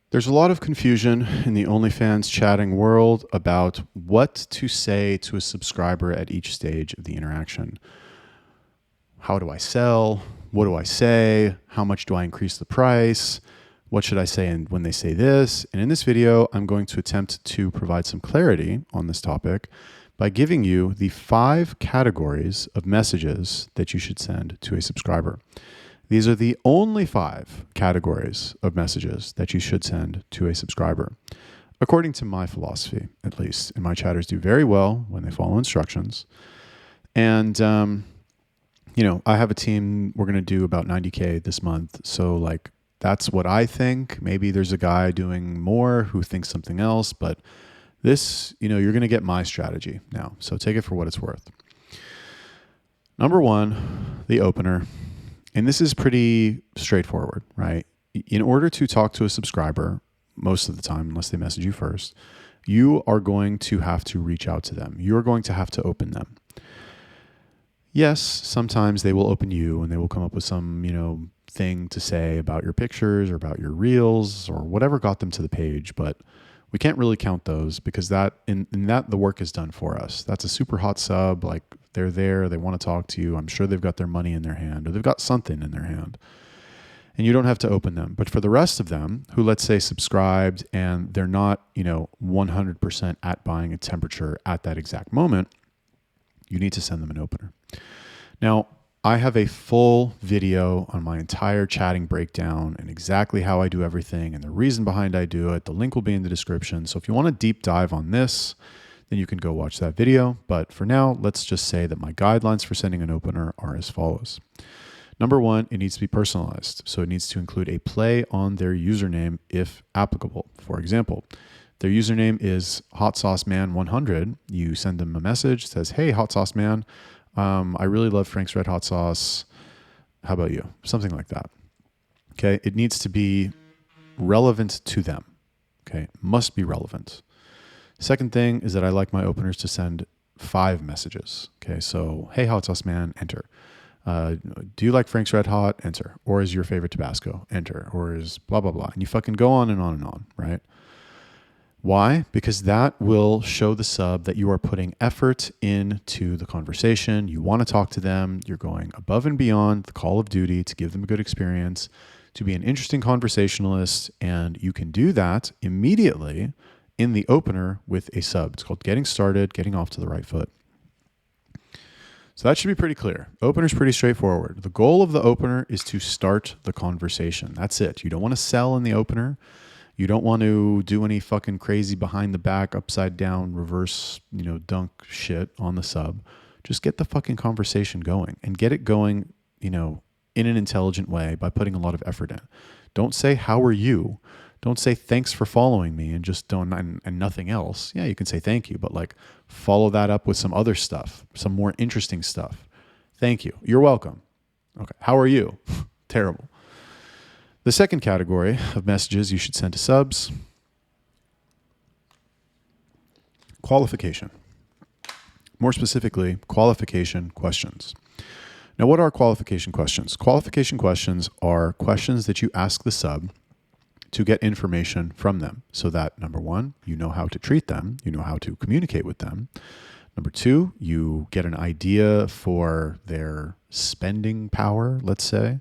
There's a lot of confusion in the OnlyFans chatting world about what to say to a subscriber at each stage of the interaction. How do I sell? What do I say? How much do I increase the price? What should I say when they say this? And in this video, I'm going to attempt to provide some clarity on this topic by giving you the 5 categories of messages that you should send to a subscriber. These are the only 5 categories of messages that you should send to a subscriber, according to my philosophy, at least. And my chatters do very well when they follow instructions. And, I have a team. We're going to do about 90K this month. So that's what I think. Maybe there's a guy doing more who thinks something else, but this, you're going to get my strategy now. So take it for what it's worth. Number 1, the opener. And this is pretty straightforward, right? In order to talk to a subscriber, most of the time, unless they message you first, you are going to have to reach out to them. You're going to have to open them. Yes, sometimes they will open you and they will come up with some, thing to say about your pictures or about your reels or whatever got them to the page, but we can't really count those because that the work is done for us. That's a super hot sub. They're there, they want to talk to you. I'm sure they've got their money in their hand or they've got something in their hand. And you don't have to open them. But for the rest of them who, let's say, subscribed and they're not, 100% at buying a temperature at that exact moment, you need to send them an opener. Now, I have a full video on my entire chatting breakdown and exactly how I do everything and the reason behind I do it. The link will be in the description. So if you want a deep dive on this, then you can go watch that video. But for now, let's just say that my guidelines for sending an opener are as follows. Number 1, it needs to be personalized. So it needs to include a play on their username if applicable. For example, their username is hotsauceman100. You send them a message that says, "Hey, hot sauce man, I really love Frank's Red Hot Sauce. How about you?" Something like that. Okay. It needs to be relevant to them. Okay. Must be relevant. Second thing is that I like my openers to send 5 messages. Okay. So, "Hey, hot sauce man," enter. "Do you like Frank's Red Hot?" Enter. Or is your favorite Tabasco? Enter. Or is blah, blah, blah. And you fucking go on and on and on, right? Why? Because that will show the sub that you are putting effort into the conversation. You want to talk to them. You're going above and beyond the call of duty to give them a good experience, to be an interesting conversationalist. And you can do that immediately in the opener with a sub. It's called getting started, getting off to the right foot. So that should be pretty clear. Opener's pretty straightforward. The goal of the opener is to start the conversation. That's it. You don't want to sell in the opener. You don't want to do any fucking crazy behind the back, upside down, reverse, dunk shit on the sub. Just get the fucking conversation going and get it going, in an intelligent way by putting a lot of effort in. Don't say, "How are you?" Don't say, "Thanks for following me," and just don't, and nothing else. Yeah, you can say thank you, but follow that up with some other stuff, some more interesting stuff. "Thank you. You're welcome." Okay. "How are you?" Terrible. The second category of messages you should send to subs: qualification. More specifically, qualification questions. Now, what are qualification questions? Qualification questions are questions that you ask the sub to get information from them so that, number 1, you know how to treat them, you know how to communicate with them. Number 2, you get an idea for their spending power, let's say.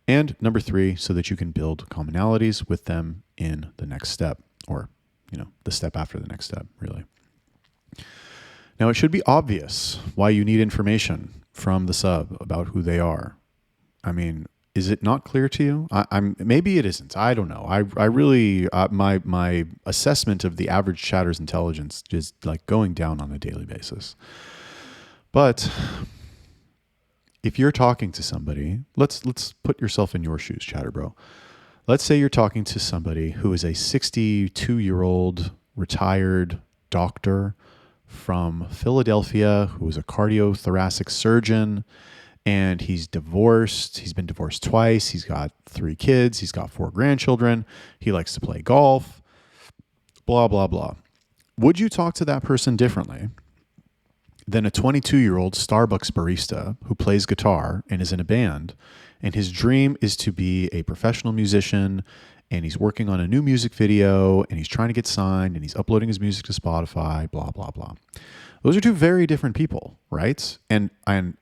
And number 3, so that you can build commonalities with them in the next step, or, the step after the next step, really. Now, it should be obvious why you need information from the sub about who they are. I mean, is it not clear to you? Maybe it isn't. I don't know. I really, my assessment of the average chatter's intelligence is going down on a daily basis. But if you're talking to somebody, let's put yourself in your shoes, chatter bro. Let's say you're talking to somebody who is a 62-year-old retired doctor from Philadelphia who is a cardiothoracic surgeon, and he's divorced. He's been divorced twice. He's got 3 kids. He's got 4 grandchildren. He likes to play golf, blah, blah, blah. Would you talk to that person differently than a 22-year-old Starbucks barista who plays guitar and is in a band, and his dream is to be a professional musician and he's working on a new music video and he's trying to get signed and he's uploading his music to Spotify, blah, blah, blah. Those are two very different people, right? And I'm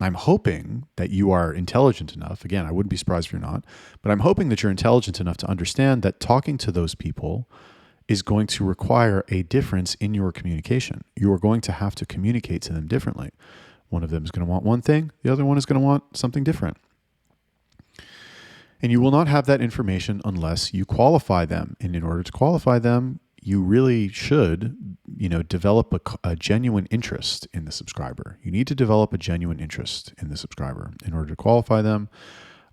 hoping that you are intelligent enough. Again, I wouldn't be surprised if you're not, but I'm hoping that you're intelligent enough to understand that talking to those people is going to require a difference in your communication. You are going to have to communicate to them differently. One of them is going to want one thing. The other one is going to want something different. And you will not have that information unless you qualify them. And in order to qualify them, you really should, develop a genuine interest in the subscriber. You need to develop a genuine interest in the subscriber in order to qualify them.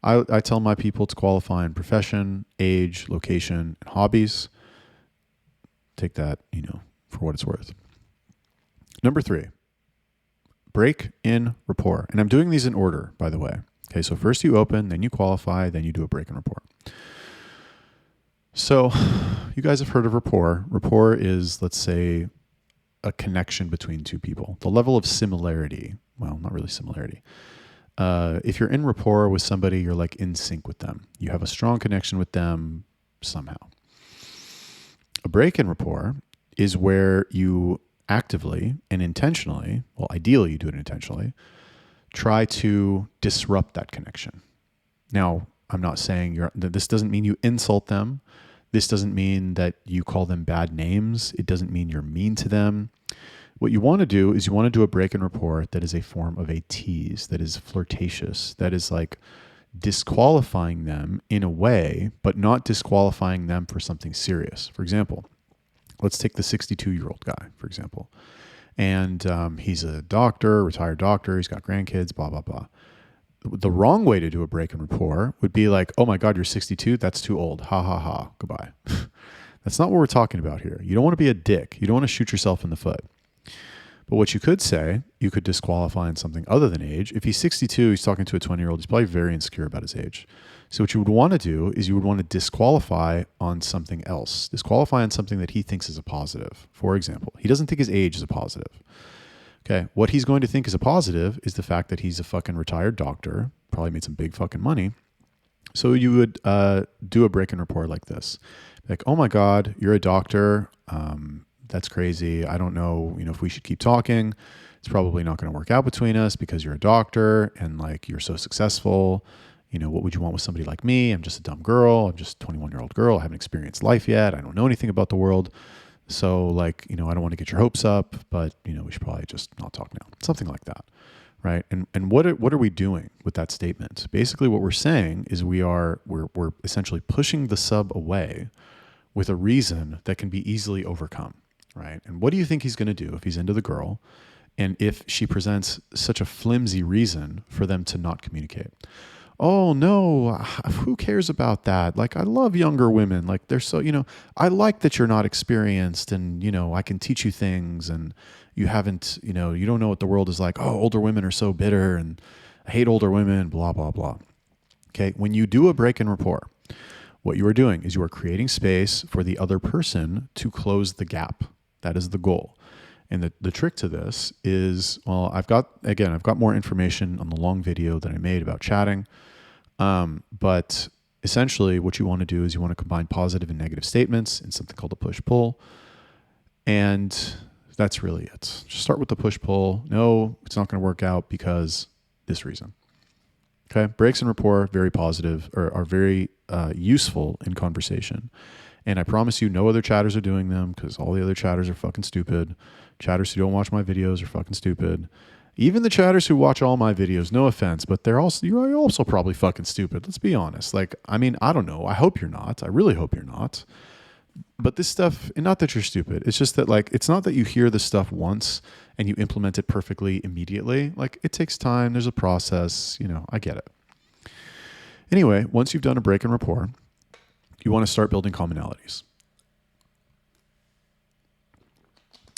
I tell my people to qualify in profession, age, location, and hobbies. Take that, for what it's worth. Number 3, break in rapport. And I'm doing these in order, by the way. Okay, so first you open, then you qualify, then you do a break in rapport. So you guys have heard of rapport. Rapport is, let's say, a connection between two people. The level of similarity, well, not really similarity. If you're in rapport with somebody, you're like in sync with them. You have a strong connection with them somehow. A break in rapport is where you actively and intentionally, well, ideally you do it intentionally, try to disrupt that connection. Now, I'm not saying this doesn't mean you insult them. This doesn't mean that you call them bad names. It doesn't mean you're mean to them. What you want to do is you want to do a break in rapport that is a form of a tease, that is flirtatious, that is like disqualifying them in a way, but not disqualifying them for something serious. For example, let's take the 62-year-old guy, for example. And he's a doctor, retired doctor. He's got grandkids, blah, blah, blah. The wrong way to do a break in rapport would be like, oh my God, you're 62? That's too old. Ha, ha, ha. Goodbye. That's not what we're talking about here. You don't want to be a dick. You don't want to shoot yourself in the foot. But what you could say, you could disqualify in something other than age. If he's 62, he's talking to a 20-year-old. He's probably very insecure about his age. So what you would want to do is you would want to disqualify on something else. Disqualify on something that he thinks is a positive. For example, he doesn't think his age is a positive. Okay, what he's going to think is a positive is the fact that he's a fucking retired doctor, probably made some big fucking money. So you would do a break in rapport like this. Like, oh my God, you're a doctor. That's crazy. I don't know, if we should keep talking. It's probably not going to work out between us because you're a doctor and like you're so successful. What would you want with somebody like me? I'm just a dumb girl. I'm just a 21-year-old girl. I haven't experienced life yet. I don't know anything about the world. So like, I don't want to get your hopes up, but we should probably just not talk now. Something like that. Right. And what are we doing with that statement? Basically what we're saying is we're essentially pushing the sub away with a reason that can be easily overcome. Right. And what do you think he's going to do if he's into the girl and if she presents such a flimsy reason for them to not communicate? Oh no, who cares about that? Like, I love younger women. Like, they're so, I like that you're not experienced and, I can teach you things and you haven't, you don't know what the world is like. Oh, older women are so bitter and I hate older women, blah, blah, blah. Okay. When you do a break in rapport, what you are doing is you are creating space for the other person to close the gap. That is the goal. And the trick to this is, well, I've got more information on the long video that I made about chatting. But essentially what you want to do is you want to combine positive and negative statements in something called a push-pull. And that's really it. Just start with the push-pull. No, it's not going to work out because this reason. Okay. Breaks in rapport, very positive, or are very useful in conversation. And I promise you no other chatters are doing them because all the other chatters are fucking stupid. Chatters who don't watch my videos are fucking stupid. Even the chatters who watch all my videos, no offense, but you're also probably fucking stupid. Let's be honest. Like, I don't know. I hope you're not. I really hope you're not. But this stuff, and not that you're stupid. It's just that like, it's not that you hear this stuff once and you implement it perfectly immediately. Like, it takes time. There's a process. I get it. Anyway, once you've done a break in rapport, you want to start building commonalities.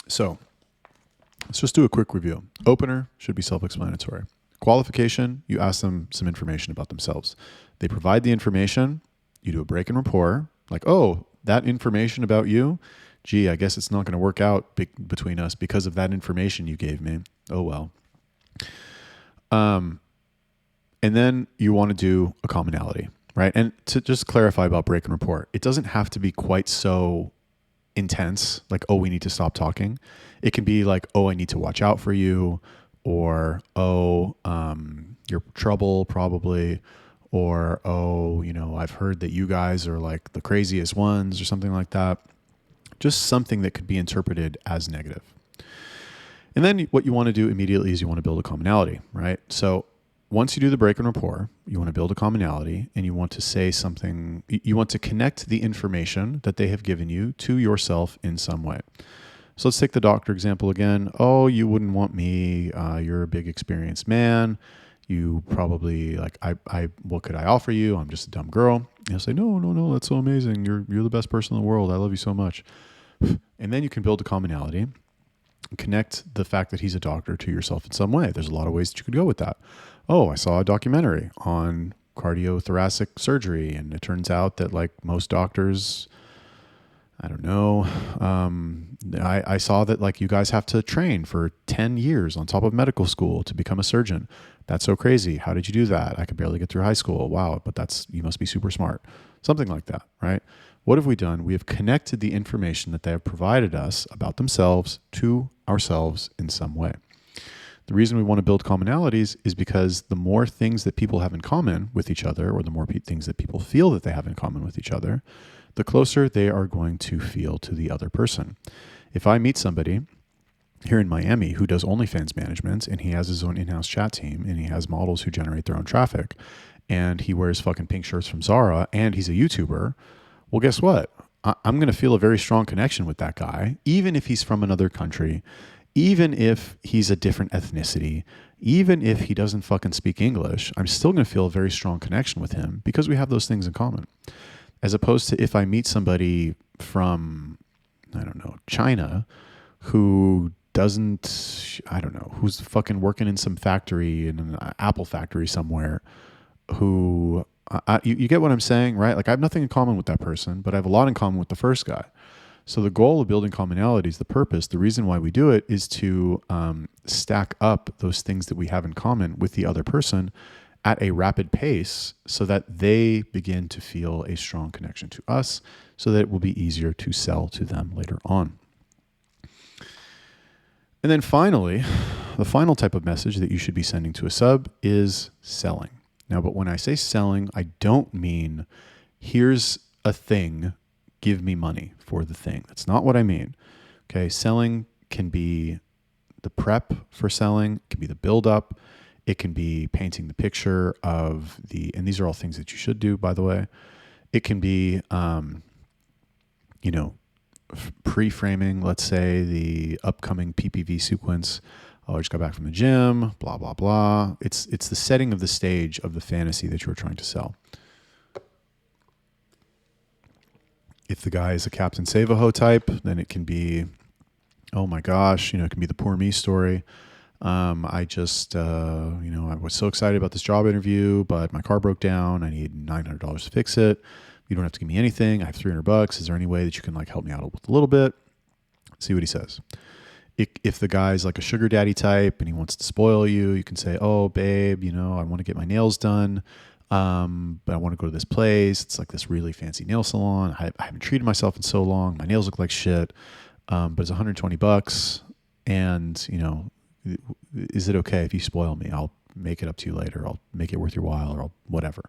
So let's just do a quick review. Opener should be self-explanatory. Qualification, you ask them some information about themselves. They provide the information. You do a break in rapport. Like, oh, that information about you? Gee, I guess it's not going to work out between us because of that information you gave me. Oh, well. And then you want to do a commonality. right? And to just clarify about break and report, it doesn't have to be quite so intense, like, oh, we need to stop talking. It can be like, oh, I need to watch out for you, or, oh, you're trouble probably, or, oh, I've heard that you guys are like the craziest ones, or something like that. Just something that could be interpreted as negative. And then what you want to do immediately is you want to build a commonality, right? So once you do the break and rapport, you want to build a commonality, and you want to say something, you want to connect the information that they have given you to yourself in some way. So let's take the doctor example again. Oh, you wouldn't want me. You're a big experienced man. You probably what could I offer you? I'm just a dumb girl. And you'll say, no, that's so amazing. You're the best person in the world. I love you so much. And then you can build a commonality, connect the fact that he's a doctor to yourself in some way. There's a lot of ways that you could go with that. Oh, I saw a documentary on cardiothoracic surgery, and it turns out that like most doctors, I don't know, I saw that like you guys have to train for 10 years on top of medical school to become a surgeon. That's so crazy. How did you do that? I could barely get through high school. Wow, but you must be super smart. Something like that, right? What have we done? We have connected the information that they have provided us about themselves to ourselves in some way. The reason we want to build commonalities is because the more things that people have in common with each other, or the more things that people feel that they have in common with each other, the closer they are going to feel to the other person. If I meet somebody here in Miami who does OnlyFans management, and he has his own in-house chat team, and he has models who generate their own traffic, and he wears fucking pink shirts from Zara, and he's a YouTuber, well, guess what? I'm going to feel a very strong connection with that guy, even if he's from another country, even if he's a different ethnicity, even if he doesn't fucking speak English. I'm still going to feel a very strong connection with him because we have those things in common. As opposed to if I meet somebody from, I don't know, China, who doesn't, I don't know, who's fucking working in some factory, in an Apple factory somewhere, who, you get what I'm saying, right? Like I have nothing in common with that person, but I have a lot in common with the first guy. So the goal of building commonalities, the purpose, the reason why we do it is to stack up those things that we have in common with the other person at a rapid pace so that they begin to feel a strong connection to us, so that it will be easier to sell to them later on. And then finally, the final type of message that you should be sending to a sub is selling. Now, but when I say selling, I don't mean here's a thing, give me money for the thing. That's not what I mean. Okay, selling can be the prep for selling, it can be the build up, it can be painting the picture of and these are all things that you should do, by the way. It can be, pre-framing, let's say, the upcoming PPV sequence. Oh, I just got back from the gym, blah, blah, blah. It's the setting of the stage of the fantasy that you're trying to sell. If the guy is a Captain Save-A-Ho type, then it can be, oh my gosh, it can be the poor me story. I just, I was so excited about this job interview, but my car broke down. I need $900 to fix it. You don't have to give me anything. I have $300. Is there any way that you can help me out with a little bit? See what he says. If the guy's like a sugar daddy type and he wants to spoil you, you can say, oh, babe, I want to get my nails done. But I want to go to this place. It's like this really fancy nail salon. I haven't treated myself in so long. My nails look like shit. But it's $120. And, is it okay if you spoil me? I'll make it up to you later. I'll make it worth your while, or whatever.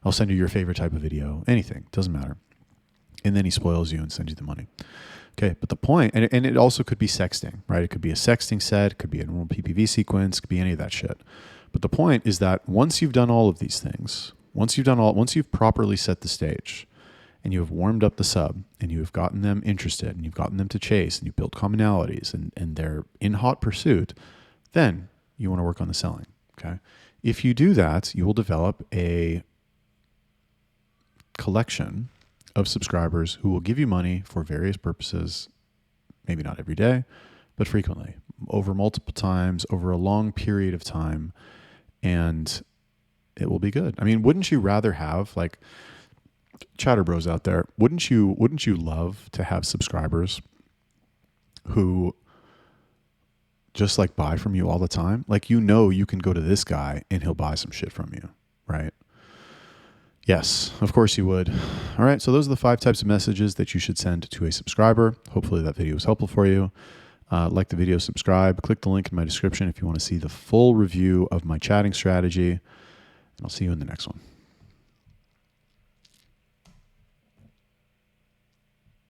I'll send you your favorite type of video. Anything. Doesn't matter. And then he spoils you and sends you the money. Okay, but the point, and it also could be sexting, right? It could be a sexting set, it could be a normal PPV sequence, it could be any of that shit. But the point is that once you've done all of these things, once you've properly set the stage, and you have warmed up the sub, and you have gotten them interested, and you've gotten them to chase, and you've built commonalities, and they're in hot pursuit, then you want to work on the selling, okay? If you do that, you will develop a collection of subscribers who will give you money for various purposes, maybe not every day, but frequently, over multiple times, over a long period of time, and it will be good. I mean, wouldn't you rather have, like, chatter bros out there, wouldn't you love to have subscribers who just like buy from you all the time? Like, you can go to this guy and he'll buy some shit from you, right? Yes, of course you would. All right, so those are the 5 types of messages that you should send to a subscriber. Hopefully that video was helpful for you. Like the video, subscribe, click the link in my description if you want to see the full review of my chatting strategy, and I'll see you in the next one.